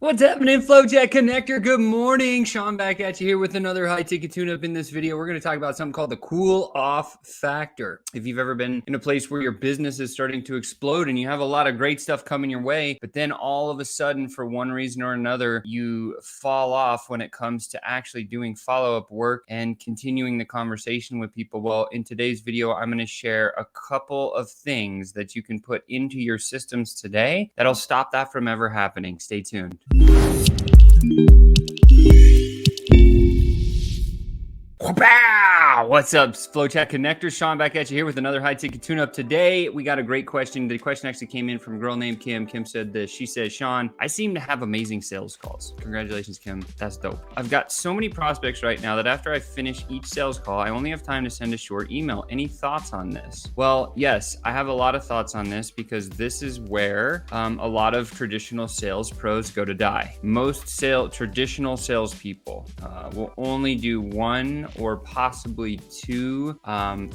What's happening, FlowChat Connector? Good morning. Sean back at you here with another high-ticket tune-up. In this video, we're going to talk about something called the cool-off factor. If you've ever been in a place where your business is starting to explode and you have a lot of great stuff coming your way, but then all of a sudden, for one reason or another, you fall off when it comes to actually doing follow-up work and continuing the conversation with people. Well, in today's video, I'm going to share a couple of things that you can put into your systems today that'll stop that from ever happening. Stay tuned. What's up, FlowChat Connector? Sean back at you here with another high-ticket tune-up. Today, we got a great question. The question actually came in from a girl named Kim. Kim said this. She says, Sean, I seem to have amazing sales calls. Congratulations, Kim. That's dope. I've got so many prospects right now that after I finish each sales call, I only have time to send a short email. Any thoughts on this? Well, yes, I have a lot of thoughts on this because this is where a lot of traditional sales pros go to die. Most traditional salespeople will only do one or possibly two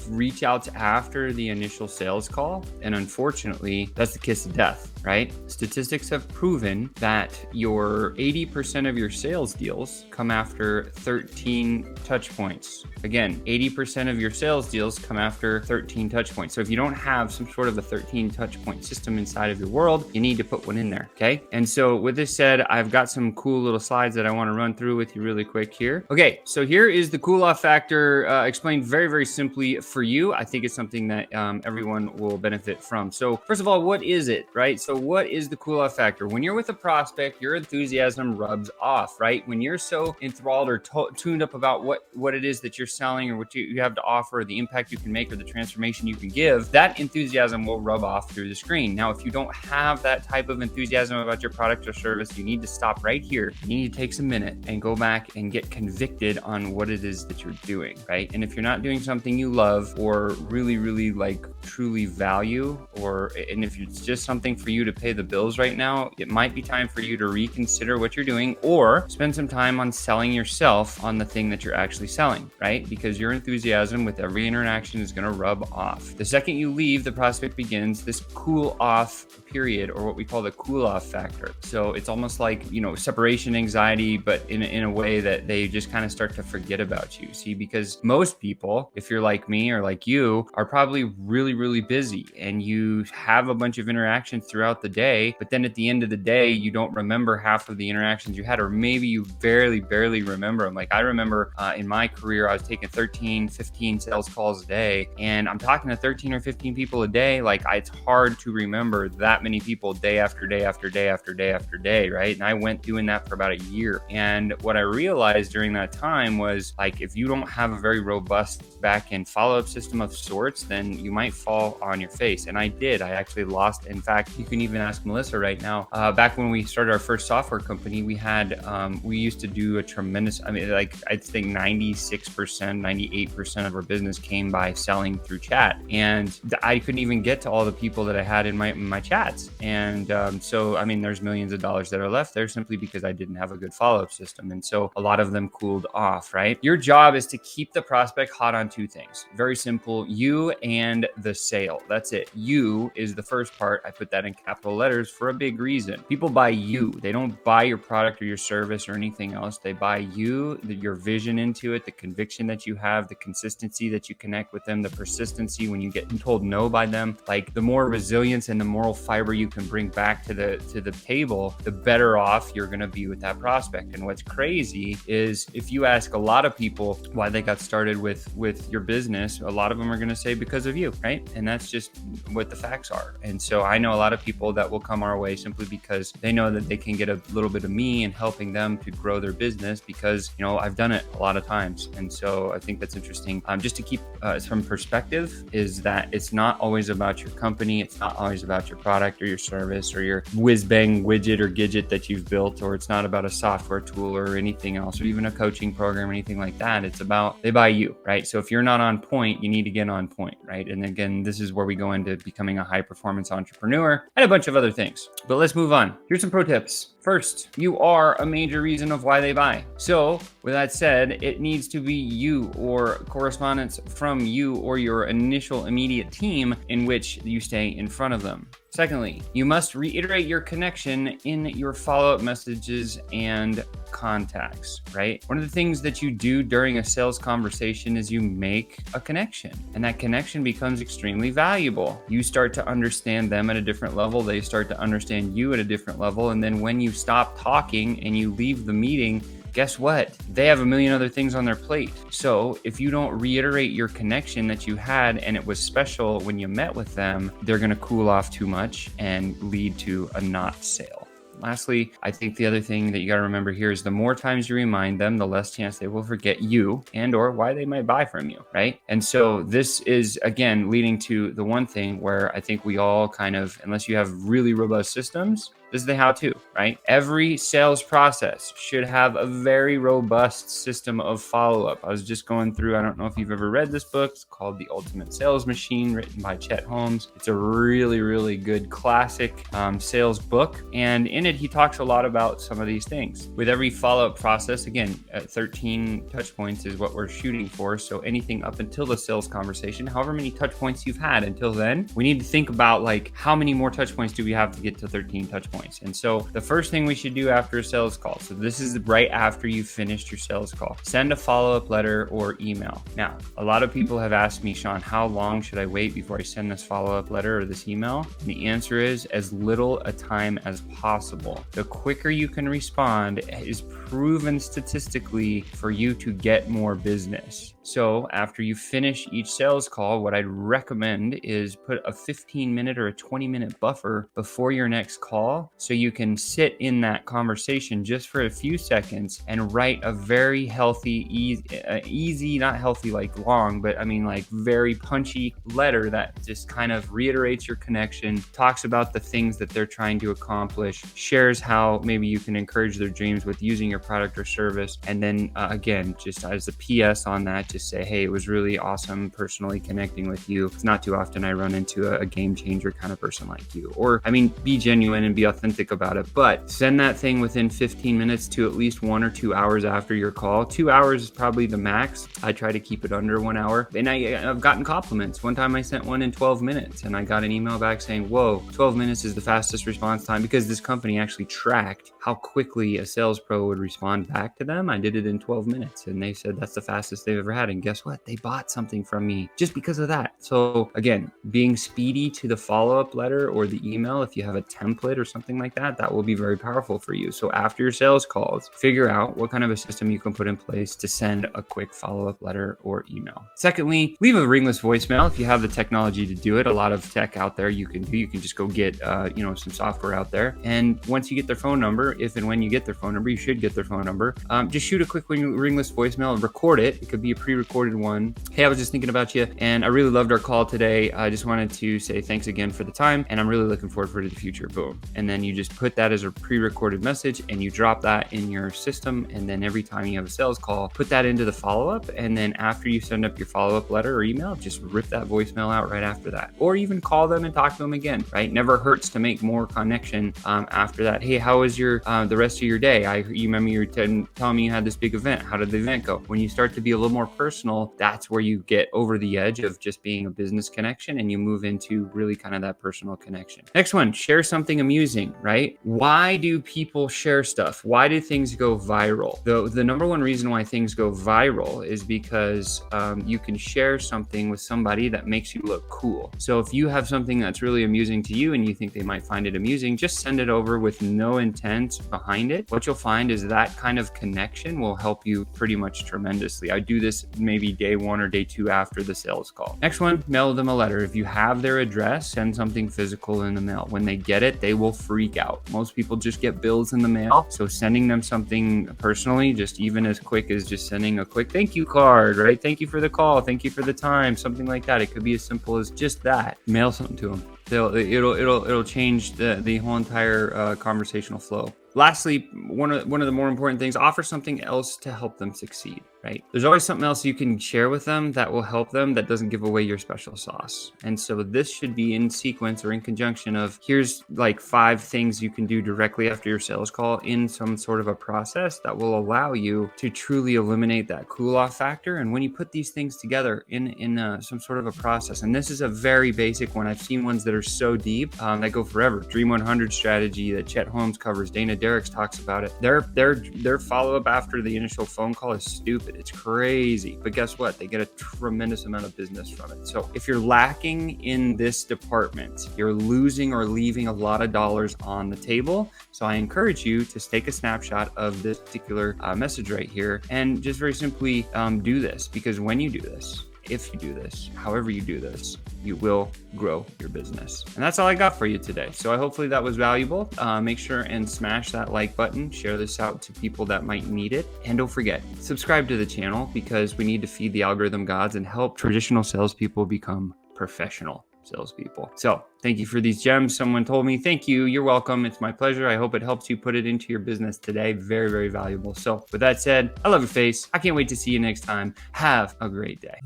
reach outs after the initial sales call. And unfortunately, that's the kiss of death, right? Statistics have proven that your 80% of your sales deals come after 13 touch points. Again, 80% of your sales deals come after 13 touch points. So if you don't have some sort of a 13 touch point system inside of your world, you need to put one in there, okay? And so with this said, I've got some cool little slides that I want to run through with you really quick here. Okay, so here is the cool-off factor explained very, very simply for you. I think it's something that everyone will benefit from. So first of all, what is it, right? So what is the cool-off factor? When you're with a prospect, your enthusiasm rubs off, right? When you're so enthralled or tuned up about what it is that you're selling or what you have to offer, or the impact you can make or the transformation you can give, that enthusiasm will rub off through the screen. Now, if you don't have that type of enthusiasm about your product or service, you need to stop right here. You need to take a minute and go back and get convicted on what it is that you're doing, right? And if you're not doing something you love or really, really like truly value, and if it's just something for you to pay the bills right now, it might be time for you to reconsider what you're doing or spend some time on selling yourself on the thing that you're actually selling, right? Because your enthusiasm with every interaction is going to rub off. The second you leave, the prospect begins this cool off period, or what we call the cool off factor. So it's almost like, separation anxiety, but in a way that they just kind of start to forget about you. See, because most people, if you're like me or like you, are probably really, really busy and you have a bunch of interactions throughout the day, but then at the end of the day, you don't remember half of the interactions you had, or maybe you barely remember them. Like I remember in my career, I was taking 13, 15 sales calls a day, and I'm talking to 13 or 15 people a day. Like it's hard to remember that many people day after day after day after day after day, right? And I went doing that for about a year. And what I realized during that time was, like, if you don't have a very robust back-end follow-up system of sorts, then you might fall on your face. And I did. I actually lost. In fact, you can even ask Melissa right now. Back when we started our first software company, we used to do a tremendous, I think 96%, 98% of our business came by selling through chat. And I couldn't even get to all the people that I had in my chats. And so there's millions of dollars that are left there simply because I didn't have a good follow-up system. And so a lot of them cooled off, right? Your job is to keep the prospect hot on two things. Very simple. You and the sale. That's it. You is the first part. I put that in capital letters for a big reason. People buy you. They don't buy your product or your service or anything else. They buy you, your vision into it, the conviction that you have, the consistency that you connect with them, the persistency when you get told no by them. Like the more resilience and the moral fiber you can bring back to the table, the better off you're going to be with that prospect. And what's crazy is if you ask a lot of people why they got started with your business, a lot of them are going to say because of you, right? And that's just what the facts are. And so I know a lot of people that will come our way simply because they know that they can get a little bit of me in helping them to grow their business because, I've done it a lot of times. And so I think that's interesting. Just to keep some perspective is that it's not always about your company. It's not always about your product or your service or your whiz-bang widget or gadget that you've built, or it's not about a software tool or anything else, or even a coaching program or anything like that. It's about they buy you, right? So if you're not on point, you need to get on point, right? And again, this is where we go into becoming a high-performance entrepreneur and a bunch of other things. But let's move on. Here's some pro tips. First, you are a major reason of why they buy. So with that said, it needs to be you or correspondence from you or your initial immediate team in which you stay in front of them. Secondly, you must reiterate your connection in your follow-up messages and contacts, right? One of the things that you do during a sales conversation is you make a connection, and that connection becomes extremely valuable. You start to understand them at a different level. They start to understand you at a different level. And then when you stop talking and you leave the meeting, guess what? They have a million other things on their plate. So if you don't reiterate your connection that you had and it was special when you met with them, they're going to cool off too much and lead to a not sale. Lastly, I think the other thing that you got to remember here is the more times you remind them, the less chance they will forget you and or why they might buy from you, right? And so this is, again, leading to the one thing where I think we all kind of, unless you have really robust systems, this is the how-to, right? Every sales process should have a very robust system of follow-up. I was just going through, I don't know if you've ever read this book. It's called The Ultimate Sales Machine, written by Chet Holmes. It's a really, really good classic sales book. And in it, he talks a lot about some of these things. With every follow-up process, again, 13 touch points is what we're shooting for. So anything up until the sales conversation, however many touch points you've had until then, we need to think about like how many more touch points do we have to get to 13 touch points. And so the first thing we should do after a sales call, so this is right after you finished your sales call, send a follow-up letter or email. Now, a lot of people have asked me, Sean, how long should I wait before I send this follow-up letter or this email? And the answer is as little a time as possible. The quicker you can respond is proven statistically for you to get more business. So after you finish each sales call, what I'd recommend is put a 15-minute or a 20-minute buffer before your next call so you can sit in that conversation just for a few seconds and write a very healthy, easy, not healthy like long, but I mean like very punchy letter that just kind of reiterates your connection, talks about the things that they're trying to accomplish, shares how maybe you can encourage their dreams with using your product or service. And then again, just as a PS on that, just say, hey, it was really awesome personally connecting with you. It's not too often I run into a game changer kind of person like you. Or, I mean, be genuine and be authentic about it, but send that thing within 15 minutes to at least 1 or 2 hours after your call. 2 hours is probably the max. I try to keep it under 1 hour. And I've gotten compliments. One time I sent one in 12 minutes and I got an email back saying, whoa, 12 minutes is the fastest response time, because this company actually tracked how quickly a sales pro would respond back to them. I did it in 12 minutes and they said that's the fastest they've ever had. And guess what? They bought something from me just because of that. So again, being speedy to the follow-up letter or the email, if you have a template or something like that, that will be very powerful for you. So after your sales calls, figure out what kind of a system you can put in place to send a quick follow-up letter or email. Secondly, leave a ringless voicemail if you have the technology to do it. A lot of tech out there you can do. You can just go get some software out there. And once you get their phone number, if and when you get their phone number, you should get their phone number. Just shoot a quick ringless voicemail and record it. It could be a pre-recorded one. Hey, I was just thinking about you and I really loved our call today. I just wanted to say thanks again for the time and I'm really looking forward for the future. Boom. And then you just put that as a pre-recorded message and you drop that in your system. And then every time you have a sales call, put that into the follow-up. And then after you send up your follow-up letter or email, just rip that voicemail out right after that. Or even call them and talk to them again, right? Never hurts to make more connection after that. Hey, how was your the rest of your day? You remember you were telling me you had this big event. How did the event go? When you start to be a little more personal, that's where you get over the edge of just being a business connection and you move into really kind of that personal connection. Next one, share something amusing, right? Why do people share stuff? Why do things go viral? The number one reason why things go viral is because you can share something with somebody that makes you look cool. So if you have something that's really amusing to you and you think they might find it amusing, just send it over with no intent behind it. What you'll find is that kind of connection will help you pretty much tremendously. I do this maybe day 1 or day 2 after the sales call. Next one, mail them a letter. If you have their address, send something physical in the mail. When they get it, they will freak out. Most people just get bills in the mail. So sending them something personally, just even as quick as just sending a quick thank you card, right? Thank you for the call. Thank you for the time. Something like that. It could be as simple as just that. Mail something to them. It'll change the whole entire conversational flow. Lastly, one of the more important things, offer something else to help them succeed, right? There's always something else you can share with them that will help them that doesn't give away your special sauce. And so this should be in sequence or in conjunction of here's like 5 things you can do directly after your sales call in some sort of a process that will allow you to truly eliminate that cool off factor. And when you put these things together in some sort of a process, and this is a very basic one. I've seen ones that are so deep that go forever. Dream 100 strategy that Chet Holmes covers. Dana Derricks talks about it. Their follow-up after the initial phone call is stupid. It's crazy. But guess what? They get a tremendous amount of business from it. So if you're lacking in this department, you're losing or leaving a lot of dollars on the table. So I encourage you to take a snapshot of this particular message right here and just very simply do this, because when you do this, if you do this, however you do this, you will grow your business. And that's all I got for you today. So hopefully that was valuable. Make sure and smash that like button, share this out to people that might need it. And don't forget, subscribe to the channel, because we need to feed the algorithm gods and help traditional salespeople become professional salespeople. So thank you for these gems. Someone told me, thank you. You're welcome. It's my pleasure. I hope it helps you put it into your business today. Very, very valuable. So with that said, I love your face. I can't wait to see you next time. Have a great day.